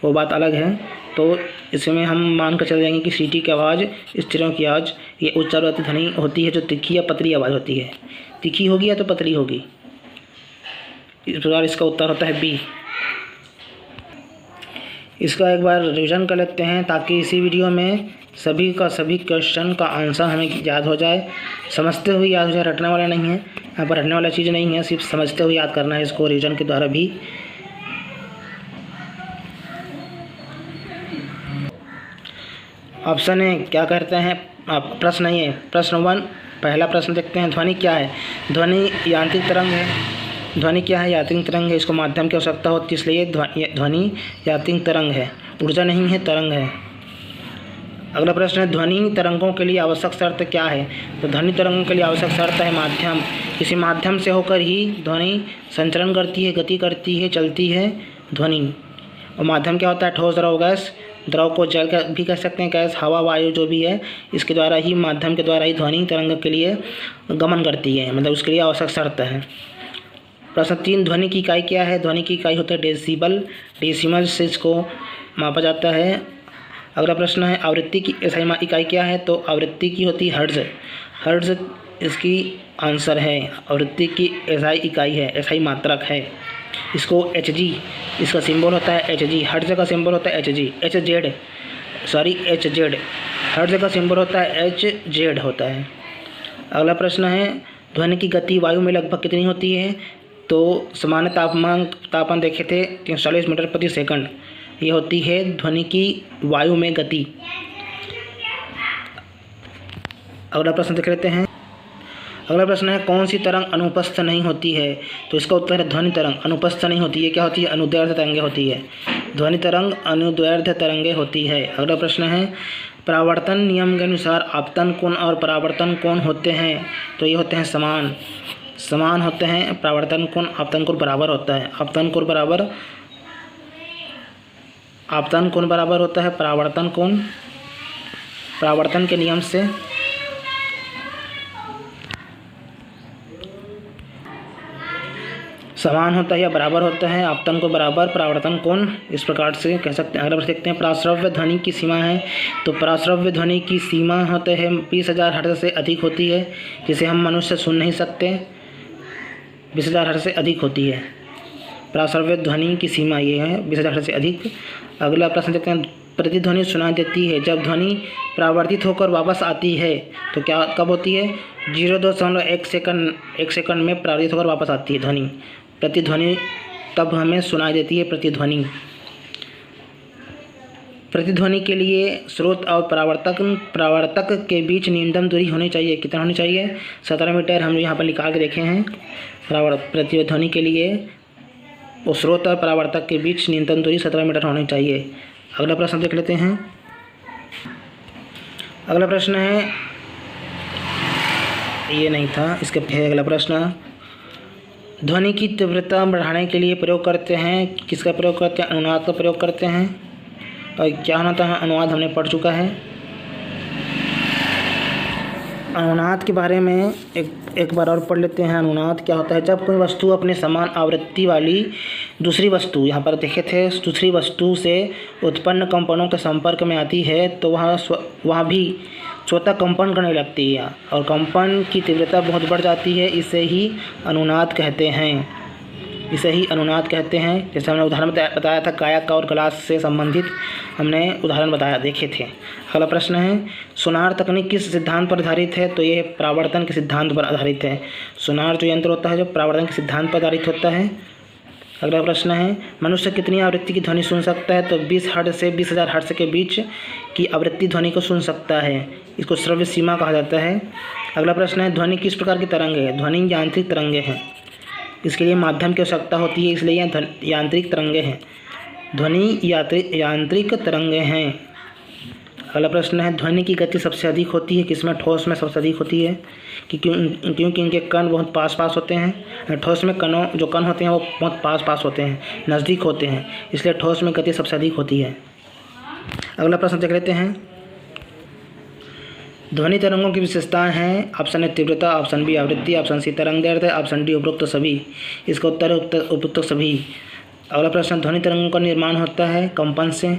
वो बात अलग है। तो इसमें हम मान कर चल जाएंगे कि सीटी की आवाज़, स्त्रियों की आवाज़, ये उच्च आवृत्ति ध्वनि होती है जो तीखी या पतली आवाज़ होती है। तीखी होगी या तो पतली होगी। इस प्रकार इसका उत्तर होता है बी। इसका एक बार रिवीजन कर लेते हैं ताकि इसी वीडियो में सभी क्वेश्चन का आंसर हमें याद हो जाए, समझते हुए याद हो जाए। रटने वाला नहीं है, यहाँ पर रटने वाला चीज़ नहीं है, सिर्फ समझते हुए याद करना है इसको रिवीजन के द्वारा भी। ऑप्शन ए क्या कहते हैं, प्रश्न ये प्रश्न 1, पहला प्रश्न देखते हैं। ध्वनि क्या है? ध्वनि यांत्रिक तरंग है। ध्वनि क्या है? यांत्रिक तरंग है। इसको माध्यम की आवश्यकता होती है, इसलिए ध्वनि यांत्रिक तरंग है, ऊर्जा नहीं है, तरंग है। अगला प्रश्न है ध्वनि तरंगों के लिए आवश्यक शर्त क्या है? तो ध्वनि तरंगों के लिए आवश्यक शर्त है माध्यम। किसी माध्यम से होकर ही ध्वनि संचरण करती है, गति करती है, चलती है ध्वनि। और माध्यम क्या होता है? ठोस, द्रव, गैस। द्रव को जल भी कह सकते हैं, गैस, हवा, वायु जो भी है, इसके द्वारा ही, माध्यम के द्वारा ही ध्वनि तरंग के लिए गमन करती है, मतलब उसके लिए आवश्यक शर्त है। प्रश्न 3, ध्वनि की इकाई क्या है? ध्वनि की इकाई होता है डेसिबल। डेसिमल से इसको मापा जाता है। अगला प्रश्न है आवृत्ति की एसआई इकाई क्या है? तो आवृत्ति की होती है हर्ट्ज। हर्ट्ज इसकी आंसर है। आवृत्ति की एसआई इकाई है, एसआई मात्रक है। इसको HG, इसका सिंबल होता है HG। हर्ट्ज का सिंबल होता है HG, HZ। हर्ट्ज का सिंबल होता है HZ होता है। अगला प्रश्न है ध्वनि की गति वायु में लगभग कितनी होती है? तो सामान्य तापमान देखे थे 340 मीटर प्रति सेकंड, ये होती है ध्वनि की वायु में गति। अगला प्रश्न देख लेते हैं। अगला प्रश्न है कौन सी तरंग अनुपस्थ नहीं होती है? तो इसका उत्तर है ध्वनि तरंग अनुपस्थ नहीं होती है। क्या होती है? अनुदैर्ध्य तरंगे होती है। ध्वनि तरंग अनुदैर्ध्य तरंगे होती है। अगला प्रश्न है परावर्तन नियम के अनुसार आपतन कोण और परावर्तन कोण होते हैं? तो ये होते हैं समान होते हैं। परावर्तन कोण आपतन कोण बराबर होता है। आपतन कोण बराबर होता है परावर्तन कोण, परावर्तन के नियम से। समान होता है या बराबर होता है, आपतन को बराबर, परावर्तन कोण, इस प्रकार से कह सकते हैं। अगला प्रश्न देखते हैं पराश्रव्य ध्वनि की सीमा है। तो पराश्रव्य ध्वनि की सीमा होते हैं 20,000 हर्ट्ज से अधिक होती है, जिसे हम मनुष्य सुन नहीं सकते। 20,000 हर्ट्ज से अधिक होती है पराश्रव्य ध्वनि की सीमा, ये है 20,000 हर्ट्ज से अधिक। अगला प्रश्न देखते हैं प्रतिध्वनि सुनाई देती है जब ध्वनि परावर्तित होकर वापस आती है। तो क्या कब होती है? 0.1 सेकंड में परावर्तित होकर वापस आती है ध्वनि, प्रतिध्वनि, तब हमें सुनाई देती है प्रतिध्वनि। प्रतिध्वनि के लिए स्रोत और परावर्तक के बीच न्यूनतम दूरी होनी चाहिए। कितना होनी चाहिए? 17 मीटर। हम यहाँ पर निकाल के देखे हैं। प्रतिध्वनि के लिए वो स्रोत और परावर्तक के बीच न्यूनतम दूरी 17 मीटर होनी चाहिए। अगला प्रश्न देख लेते हैं। अगला प्रश्न है, ये नहीं था, इसके है अगला प्रश्न। ध्वनि की तीव्रता बढ़ाने के लिए प्रयोग करते हैं, किसका प्रयोग करते हैं? अनुनाद का प्रयोग करते हैं। और क्या होता है अनुनाद? हमने पढ़ चुका है। अनुनाद के बारे में एक बार और पढ़ लेते हैं। अनुनाद क्या होता है? जब कोई वस्तु अपने समान आवृत्ति वाली दूसरी वस्तु, यहाँ पर देखे थे, दूसरी वस्तु से उत्पन्न कंपनों के संपर्क में आती है तो वहाँ भी स्वतः कंपन करने लगती है और कंपन की तीव्रता बहुत बढ़ जाती है। इसे ही अनुनाद कहते हैं। जैसे हमने उदाहरण बताया था काया का और ग्लास से संबंधित हमने उदाहरण देखे थे। अगला प्रश्न है, सोनार तकनीक किस सिद्धांत पर आधारित है? तो ये परावर्तन के सिद्धांत पर आधारित है। सोनार जो यंत्र होता है जो परावर्तन के सिद्धांत पर आधारित होता है। अगला प्रश्न है, मनुष्य कितनी आवृत्ति की ध्वनि सुन सकता है? तो 20 हर्ट्ज से 20,000 हर्ट्ज के बीच की आवृत्ति ध्वनि को सुन सकता है। इसको श्रव्य सीमा कहा जाता है। अगला प्रश्न है, ध्वनि किस प्रकार की तरंग है? ध्वनि यांत्रिक तरंगे हैं। इसके लिए माध्यम की आवश्यकता होती है, इसलिए यह यांत्रिक तरंगे हैं। ध्वनि यांत्रिक तरंगे हैं। अगला प्रश्न है, ध्वनि की गति सबसे अधिक होती है किसमें? ठोस में सबसे अधिक होती है क्योंकि इनके कण बहुत पास होते हैं। ठोस में जो कण होते हैं वो बहुत पास होते हैं, नज़दीक होते हैं, इसलिए ठोस में गति सबसे अधिक होती है। अगला प्रश्न देख लेते हैं। ध्वनि तरंगों की विशेषताएं हैं। ऑप्शन ए तीव्रता, ऑप्शन बी आवृत्ति, ऑप्शन सी तरंगदैर्ध्य, ऑप्शन डी उपरोक्त सभी। इसका उत्तर है उपरोक्त सभी। अगला प्रश्न, ध्वनि तरंगों का निर्माण होता है कंपन से।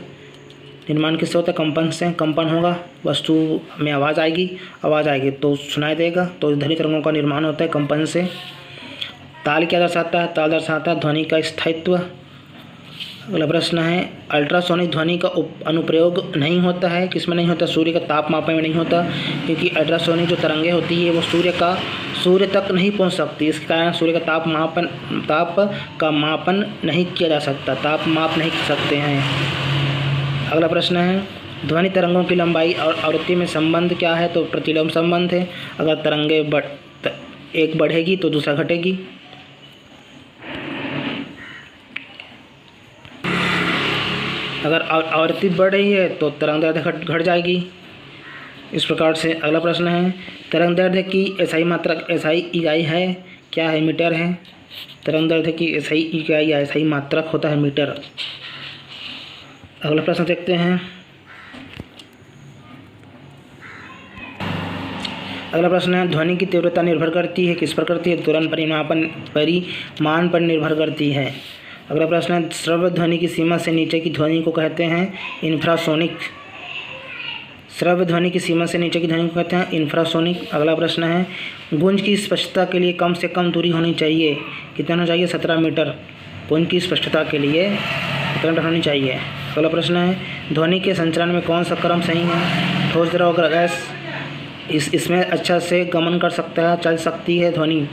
निर्माण किससे होता है? कंपन से। कंपन होगा, वस्तु में आवाज़ आएगी तो सुनाई देगा, तो ध्वनि तरंगों का निर्माण होता है कंपन से। ताल क्या दर्शाता है? ताल दर्शाता है ध्वनि का स्थायित्व। अगला प्रश्न है, अल्ट्रासोनिक ध्वनि का अनुप्रयोग नहीं होता है। किसमें नहीं होता? सूर्य का ताप मापने में नहीं होता, क्योंकि अल्ट्रासोनिक जो तरंगें होती है वो सूर्य तक नहीं पहुंच सकती। इसके कारण सूर्य का ताप का मापन नहीं किया जा सकता, ताप माप नहीं कर सकते हैं। अगला प्रश्न है, ध्वनि तरंगों की लंबाई और आवृत्ति में संबंध क्या है? तो प्रतिलोम संबंध है। अगर तरंगे एक बढ़ेगी तो दूसरा घटेगी। अगर आवृत्ति बढ़ रही है तो तरंगदैर्ध्य घट जाएगी। इस प्रकार से अगला प्रश्न है, तरंगदैर्ध्य की एसआई मात्रक, एसआई इकाई है क्या है? मीटर है। तरंगदैर्ध्य की एसआई इकाई या एसआई मात्रक होता है मीटर। अगला प्रश्न देखते हैं। अगला प्रश्न है, ध्वनि की तीव्रता निर्भर करती है किस पर करती है? तुरंत परिमाण पर निर्भर करती है। अगला प्रश्न है, श्रव्य ध्वनि की सीमा से नीचे की ध्वनि को कहते हैं इंफ्रासोनिक। श्रव्य ध्वनि की सीमा से नीचे की ध्वनि को कहते हैं इंफ्रासोनिक। अगला प्रश्न है, गूंज की स्पष्टता के लिए कम से कम दूरी होनी चाहिए। कितना होना चाहिए? 17 मीटर। गूंज की स्पष्टता के लिए 17 मीटर होनी चाहिए। अगला प्रश्न है, ध्वनि के संचरण में कौन सा क्रम सही है? ठोस, द्रव, गैस। इसमें अच्छा से गमन कर सकता है, चल सकती है ध्वनि।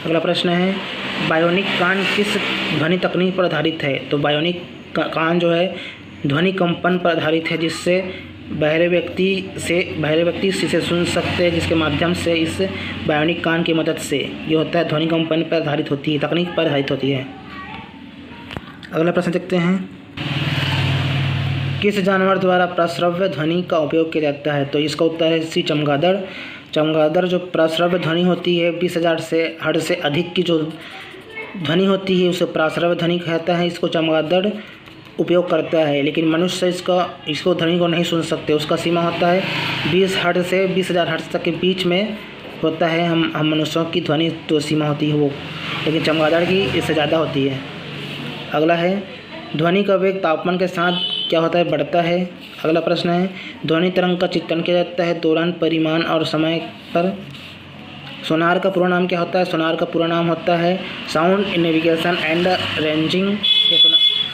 अगला प्रश्न है, बायोनिक कान किस ध्वनि तकनीक पर आधारित है? तो बायोनिक कान जो है ध्वनि कंपन पर आधारित है, जिससे बहरे व्यक्ति इसे सुन सकते हैं, जिसके माध्यम से इस बायोनिक कान की मदद से ये होता है ध्वनि कंपन पर आधारित होती है, तकनीक पर आधारित होती है। अगला प्रश्न देखते हैं, किस जानवर द्वारा प्रश्रव्य ध्वनि का उपयोग किया जाता है? तो इसका उत्तर है सी, चमगादड़। चमगादड़ जो प्रश्रव्य ध्वनि होती है 20,000 हर्ट्ज से अधिक की जो ध्वनि होती है उसे प्रश्रव्य ध्वनि कहता है। इसको चमगादड़ उपयोग करता है, लेकिन मनुष्य इसको ध्वनि को नहीं सुन सकते। उसका सीमा होता है 20 हर्ट्ज से 20,000 हर्ट्ज तक के बीच में होता है। हम मनुष्यों की ध्वनि तो सीमा होती है वो, लेकिन चमगादड़ की इससे ज़्यादा होती है। अगला है, ध्वनि का वेग तापमान के साथ क्या होता है? बढ़ता है। अगला प्रश्न है, ध्वनि तरंग का चित्रण किया जाता है दौरान, परिमाण और समय पर। सोनार का पूरा नाम क्या होता है? सोनार का पूरा नाम होता है साउंड नेविगेशन एंड रेंजिंग। ये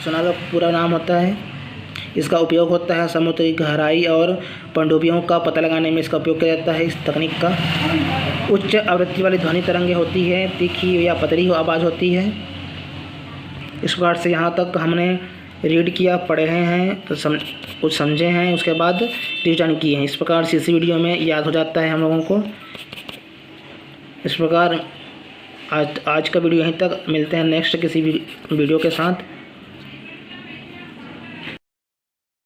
सोनार का पूरा नाम होता है। इसका उपयोग होता है समुद्र की गहराई और पनडुब्बियों का पता लगाने में इसका उपयोग किया जाता है। इस तकनीक का उच्च आवृत्ति वाली ध्वनि तरंगे होती है, तीखी या पतली आवाज़ होती है। इस प्रकार से यहाँ तक हमने रीड किया, पढ़े हैं तो कुछ समझे हैं, उसके बाद रिविजन किए हैं। इस प्रकार से इसी वीडियो में याद हो जाता है हम लोगों को। इस प्रकार आज का वीडियो यहीं तक, मिलते हैं नेक्स्ट किसी वीडियो के साथ।